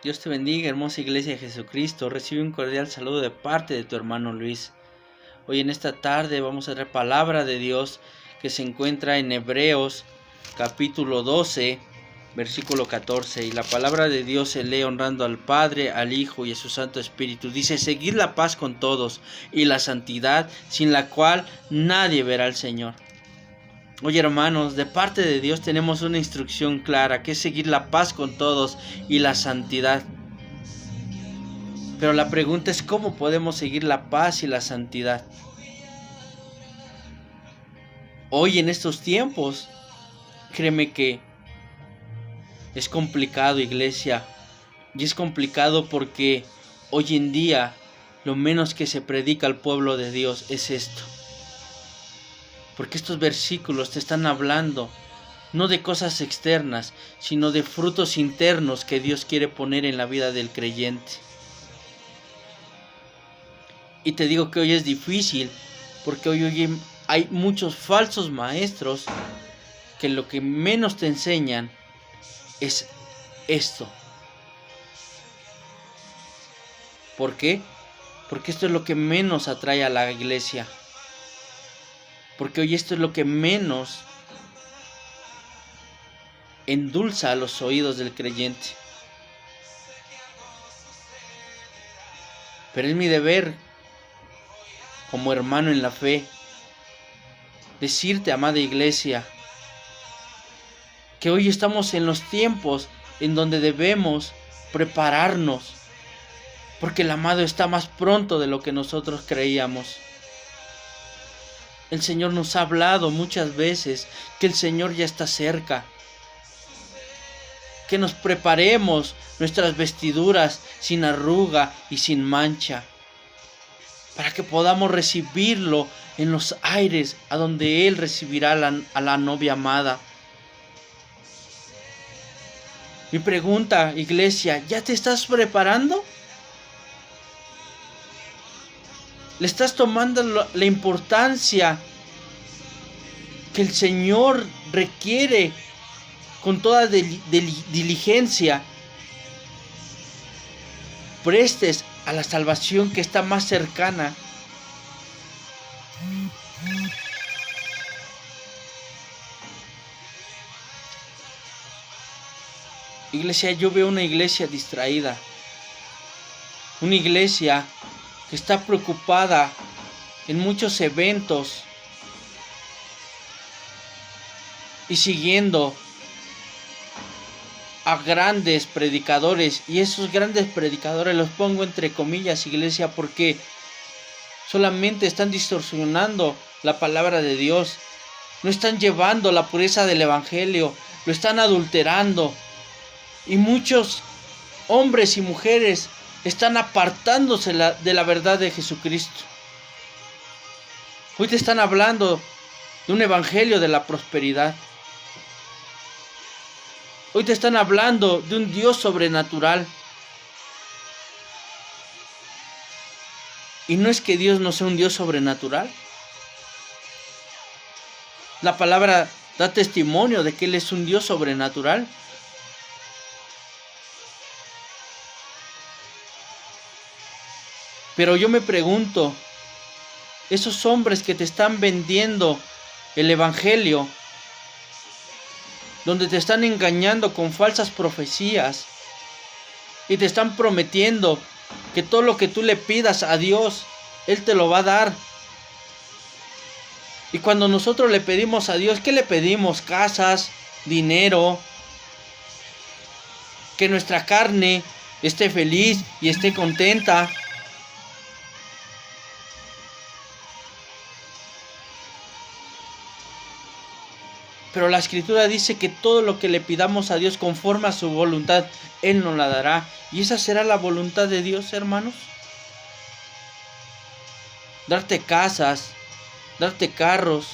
Dios te bendiga, hermosa iglesia de Jesucristo. Recibe un cordial saludo de parte de tu hermano Luis. Hoy en esta tarde vamos a ver palabra de Dios que se encuentra en Hebreos capítulo 12, versículo 14. Y la palabra de Dios se lee honrando al Padre, al Hijo y a su Santo Espíritu. Dice: seguid la paz con todos y la santidad, sin la cual nadie verá al Señor. Oye, hermanos, de parte de Dios tenemos una instrucción clara, que es seguir la paz con todos y la santidad. Pero la pregunta es: ¿cómo podemos seguir la paz y la santidad? Hoy en estos tiempos, créeme que es complicado, iglesia. Y es complicado porque hoy en día lo menos que se predica al pueblo de Dios es esto. Porque estos versículos te están hablando no de cosas externas, sino de frutos internos que Dios quiere poner en la vida del creyente. Y te digo que hoy es difícil, porque hoy hay muchos falsos maestros que lo que menos te enseñan es esto. ¿Por qué? Porque esto es lo que menos atrae a la iglesia. Porque hoy esto es lo que menos endulza a los oídos del creyente. Pero es mi deber, como hermano en la fe, decirte, amada iglesia, que hoy estamos en los tiempos en donde debemos prepararnos, porque el amado está más pronto de lo que nosotros creíamos. El Señor nos ha hablado muchas veces que el Señor ya está cerca, que nos preparemos nuestras vestiduras sin arruga y sin mancha, para que podamos recibirlo en los aires, a donde Él recibirá a la novia amada. Mi pregunta, iglesia, ¿ya te estás preparando? ¿Le estás tomando la importancia que el Señor requiere con toda diligencia? Prestes a la salvación que está más cercana. Iglesia, yo veo una iglesia distraída, una iglesia que está preocupada en muchos eventos y siguiendo a grandes predicadores, y esos grandes predicadores los pongo entre comillas, iglesia, porque solamente están distorsionando la palabra de Dios, no están llevando la pureza del evangelio, lo están adulterando, y muchos hombres y mujeres están apartándose de la verdad de Jesucristo. Hoy te están hablando de un evangelio de la prosperidad. Hoy te están hablando de un Dios sobrenatural. Y no es que Dios no sea un Dios sobrenatural. La palabra da testimonio de que Él es un Dios sobrenatural. Pero yo me pregunto, esos hombres que te están vendiendo el evangelio, donde te están engañando con falsas profecías y te están prometiendo que todo lo que tú le pidas a Dios, Él te lo va a dar. Y cuando nosotros le pedimos a Dios, ¿qué le pedimos? Casas, dinero, que nuestra carne esté feliz y esté contenta. Pero la Escritura dice que todo lo que le pidamos a Dios conforme a su voluntad, Él nos la dará. ¿Y esa será la voluntad de Dios, hermanos? Darte casas, darte carros,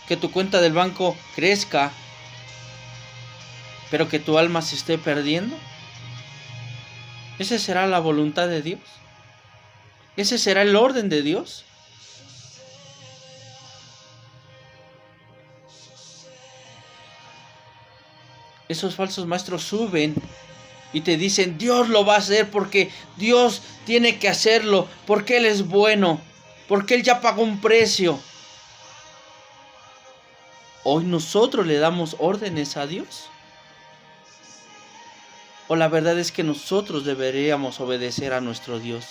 que tu cuenta del banco crezca, pero que tu alma se esté perdiendo. ¿Esa será la voluntad de Dios? ¿Ese será el orden de Dios? Esos falsos maestros suben y te dicen, Dios lo va a hacer porque Dios tiene que hacerlo, porque Él es bueno, porque Él ya pagó un precio. ¿Hoy nosotros le damos órdenes a Dios? ¿O la verdad es que nosotros deberíamos obedecer a nuestro Dios?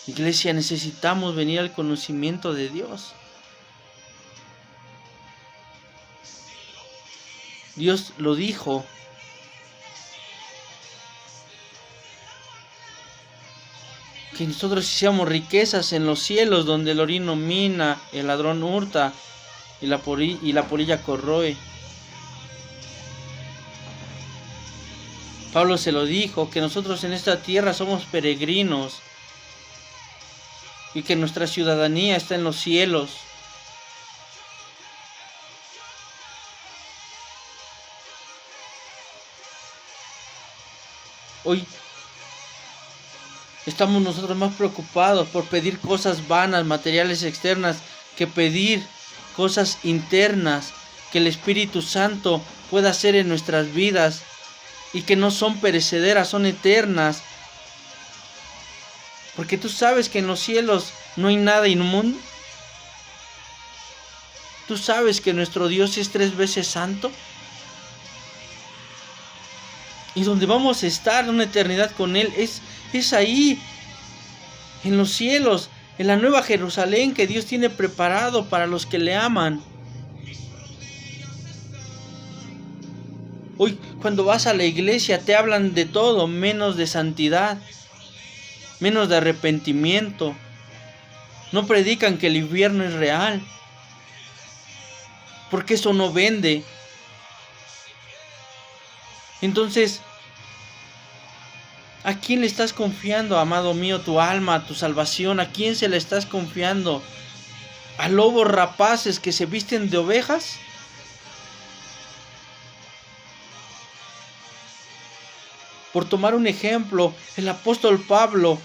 Iglesia, necesitamos venir al conocimiento de Dios. Dios lo dijo. Que nosotros hiciéramos riquezas en los cielos, donde el orino mina, el ladrón hurta y la polilla corroe. Pablo se lo dijo, que nosotros en esta tierra somos peregrinos y que nuestra ciudadanía está en los cielos. Hoy estamos nosotros más preocupados por pedir cosas vanas, materiales externas, que pedir cosas internas que el Espíritu Santo pueda hacer en nuestras vidas y que no son perecederas, son eternas. Porque tú sabes que en los cielos no hay nada inmundo. Tú sabes que nuestro Dios es 3 veces santo. Y donde vamos a estar una eternidad con Él es ahí, en los cielos, en la nueva Jerusalén que Dios tiene preparado para los que le aman. Hoy, cuando vas a la iglesia, te hablan de todo, menos de santidad, menos de arrepentimiento. No predican que el infierno es real, porque eso no vende. Entonces, ¿a quién le estás confiando, amado mío, tu alma, tu salvación? ¿A quién se la estás confiando? ¿A lobos rapaces que se visten de ovejas? Por tomar un ejemplo, el apóstol Pablo,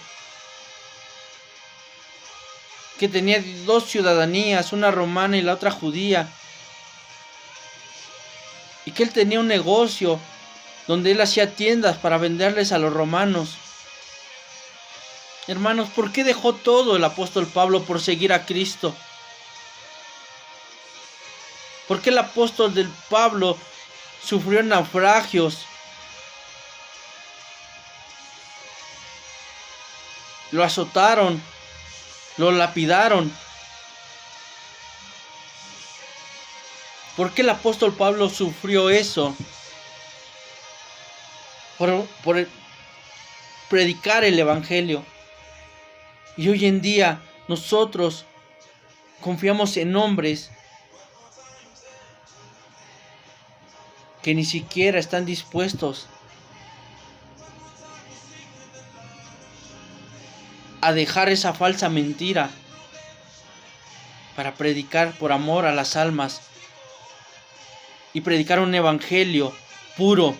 que tenía 2 ciudadanías, una romana y la otra judía, y que él tenía un negocio donde él hacía tiendas para venderles a los romanos. Hermanos, ¿por qué dejó todo el apóstol Pablo por seguir a Cristo? ¿Por qué el apóstol del Pablo sufrió naufragios? Lo azotaron, lo lapidaron. ¿Por qué el apóstol Pablo sufrió eso? Por predicar el evangelio. Y hoy en día nosotros confiamos en hombres que ni siquiera están dispuestos a dejar esa falsa mentira para predicar por amor a las almas y predicar un evangelio puro,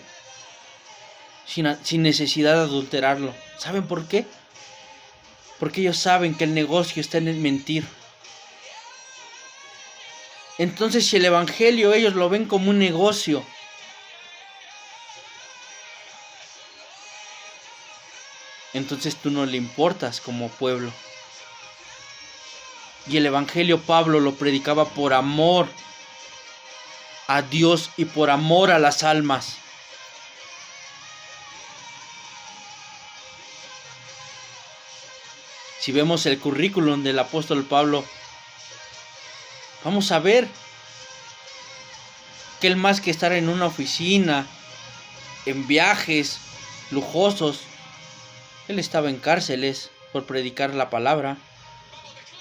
sin necesidad de adulterarlo. ¿Saben por qué? Porque ellos saben que el negocio está en el mentir. Entonces, si el evangelio ellos lo ven como un negocio, entonces tú no le importas como pueblo. Y el evangelio Pablo lo predicaba por amor a Dios y por amor a las almas. Si vemos el currículum del apóstol Pablo, vamos a ver que él, más que estar en una oficina, en viajes lujosos, él estaba en cárceles por predicar la palabra.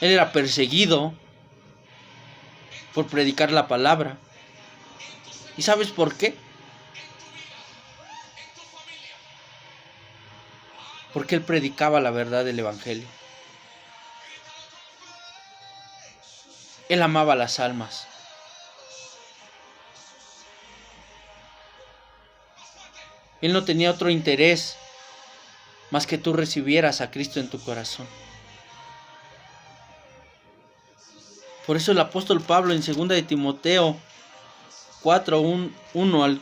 Él era perseguido por predicar la palabra. ¿Y sabes por qué? Porque él predicaba la verdad del evangelio. Él amaba las almas. Él no tenía otro interés más que tú recibieras a Cristo en tu corazón. Por eso el apóstol Pablo en 2 de Timoteo 4, 1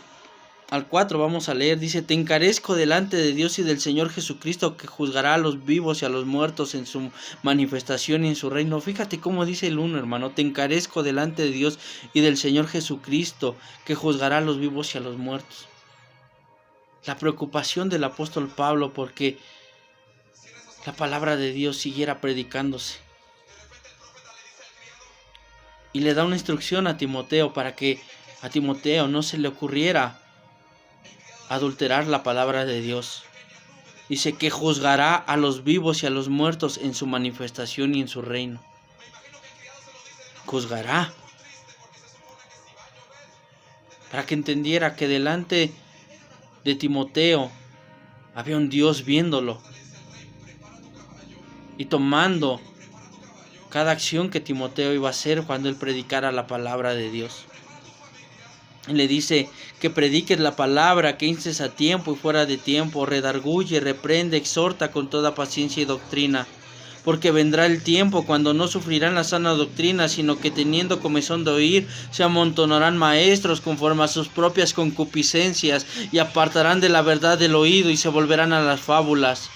al 4 vamos a leer, dice: te encarezco delante de Dios y del Señor Jesucristo, que juzgará a los vivos y a los muertos en su manifestación y en su reino. Fíjate cómo dice el 1, hermano: te encarezco delante de Dios y del Señor Jesucristo, que juzgará a los vivos y a los muertos. La preocupación del apóstol Pablo porque la palabra de Dios siguiera predicándose. Y le da una instrucción a Timoteo para que a Timoteo no se le ocurriera adulterar la palabra de Dios. Dice que juzgará a los vivos y a los muertos en su manifestación y en su reino. Juzgará. Para que entendiera que delante de Timoteo había un Dios viéndolo y tomando cada acción que Timoteo iba a hacer cuando él predicara la palabra de Dios. Le dice que prediques la palabra, que instes a tiempo y fuera de tiempo, redarguye, reprende, exhorta con toda paciencia y doctrina. Porque vendrá el tiempo cuando no sufrirán la sana doctrina, sino que teniendo comezón de oír, se amontonarán maestros conforme a sus propias concupiscencias, y apartarán de la verdad del oído y se volverán a las fábulas.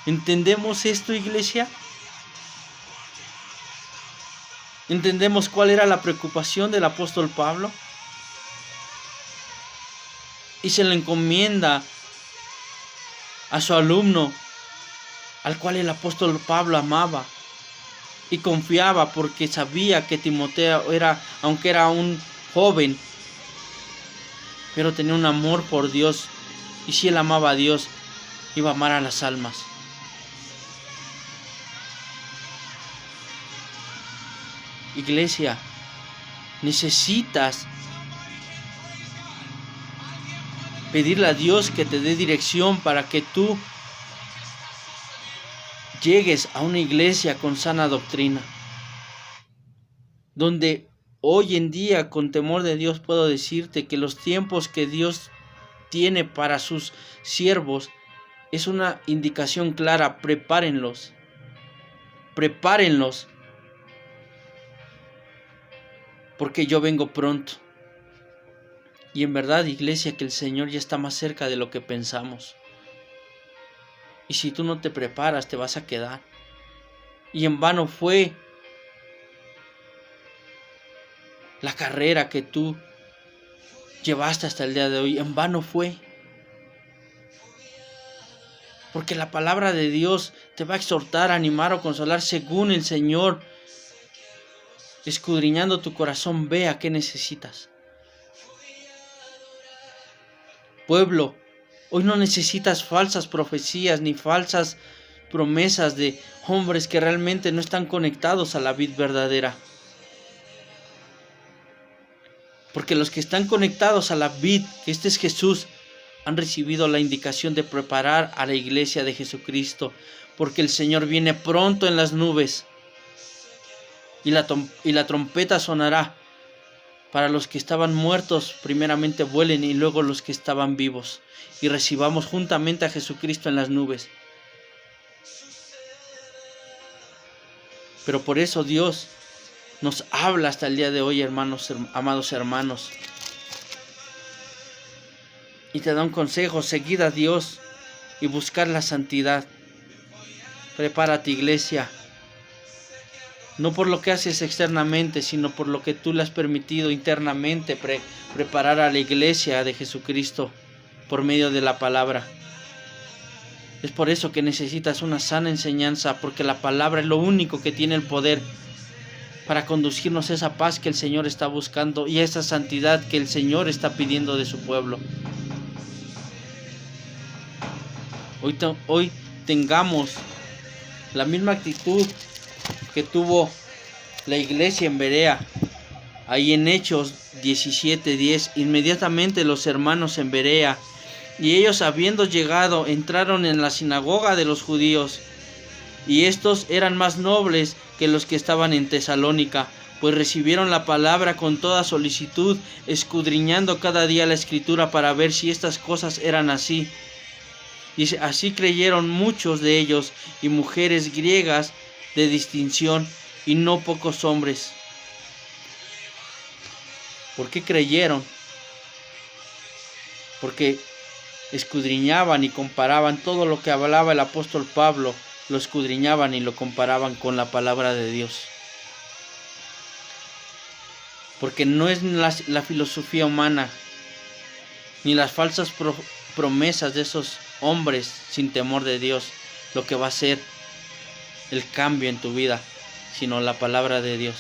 ¿Entendemos esto, iglesia? ¿Entendemos cuál era la preocupación del apóstol Pablo? Y se le encomienda a su alumno, al cual el apóstol Pablo amaba y confiaba, porque sabía que Timoteo aunque era un joven, pero tenía un amor por Dios, y si él amaba a Dios, iba a amar a las almas. Iglesia, necesitas pedirle a Dios que te dé dirección para que tú llegues a una iglesia con sana doctrina, donde hoy en día, con temor de Dios, puedo decirte que los tiempos que Dios tiene para sus siervos es una indicación clara: prepárenlos, porque yo vengo pronto. Y en verdad, iglesia, que el Señor ya está más cerca de lo que pensamos. Y si tú no te preparas, te vas a quedar. Y en vano fue la carrera que tú llevaste hasta el día de hoy. En vano fue. Porque la palabra de Dios te va a exhortar, animar o consolar según el Señor, escudriñando tu corazón, vea qué necesitas. Pueblo, hoy no necesitas falsas profecías ni falsas promesas de hombres que realmente no están conectados a la vid verdadera. Porque los que están conectados a la vid, que este es Jesús, han recibido la indicación de preparar a la iglesia de Jesucristo, porque el Señor viene pronto en las nubes y la trompeta sonará. Para los que estaban muertos, primeramente vuelen, y luego los que estaban vivos, y recibamos juntamente a Jesucristo en las nubes. Pero por eso Dios nos habla hasta el día de hoy, hermanos, amados hermanos, y te da un consejo: seguid a Dios y buscar la santidad. Prepárate, iglesia, no por lo que haces externamente, sino por lo que tú le has permitido internamente preparar a la iglesia de Jesucristo por medio de la palabra. Es por eso que necesitas una sana enseñanza, porque la palabra es lo único que tiene el poder para conducirnos a esa paz que el Señor está buscando y a esa santidad que el Señor está pidiendo de su pueblo. Hoy tengamos la misma actitud que tuvo la iglesia en Berea. Ahí en Hechos 17:10, inmediatamente los hermanos en Berea y ellos, habiendo llegado, entraron en la sinagoga de los judíos, y estos eran más nobles que los que estaban en Tesalónica, pues recibieron la palabra con toda solicitud, escudriñando cada día la escritura para ver si estas cosas eran así. Dice: así creyeron muchos de ellos, y mujeres griegas de distinción, y no pocos hombres. ¿Por qué creyeron? Porque escudriñaban y comparaban todo lo que hablaba el apóstol Pablo, lo escudriñaban y lo comparaban con la palabra de Dios. Porque no es la filosofía humana, ni las falsas promesas de esos hombres sin temor de Dios lo que va a hacer el cambio en tu vida, sino la palabra de Dios.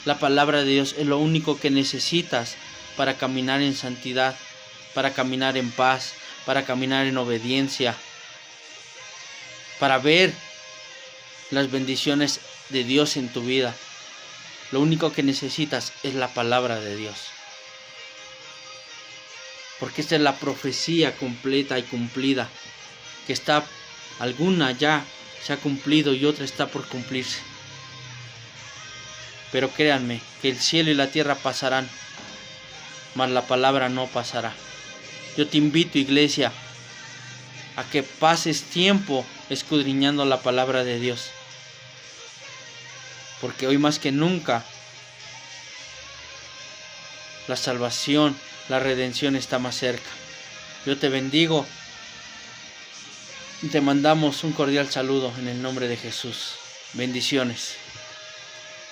La palabra de Dios es lo único que necesitas para caminar en santidad, para caminar en paz, para caminar en obediencia, para ver las bendiciones de Dios en tu vida. Lo único que necesitas es la palabra de Dios. Porque esta es la profecía completa y cumplida, que está, alguna ya se ha cumplido y otra está por cumplirse. Pero créanme que el cielo y la tierra pasarán, mas la palabra no pasará. Yo te invito, iglesia, a que pases tiempo escudriñando la palabra de Dios. Porque hoy más que nunca, la salvación, la redención está más cerca. Yo te bendigo y te mandamos un cordial saludo en el nombre de Jesús. Bendiciones.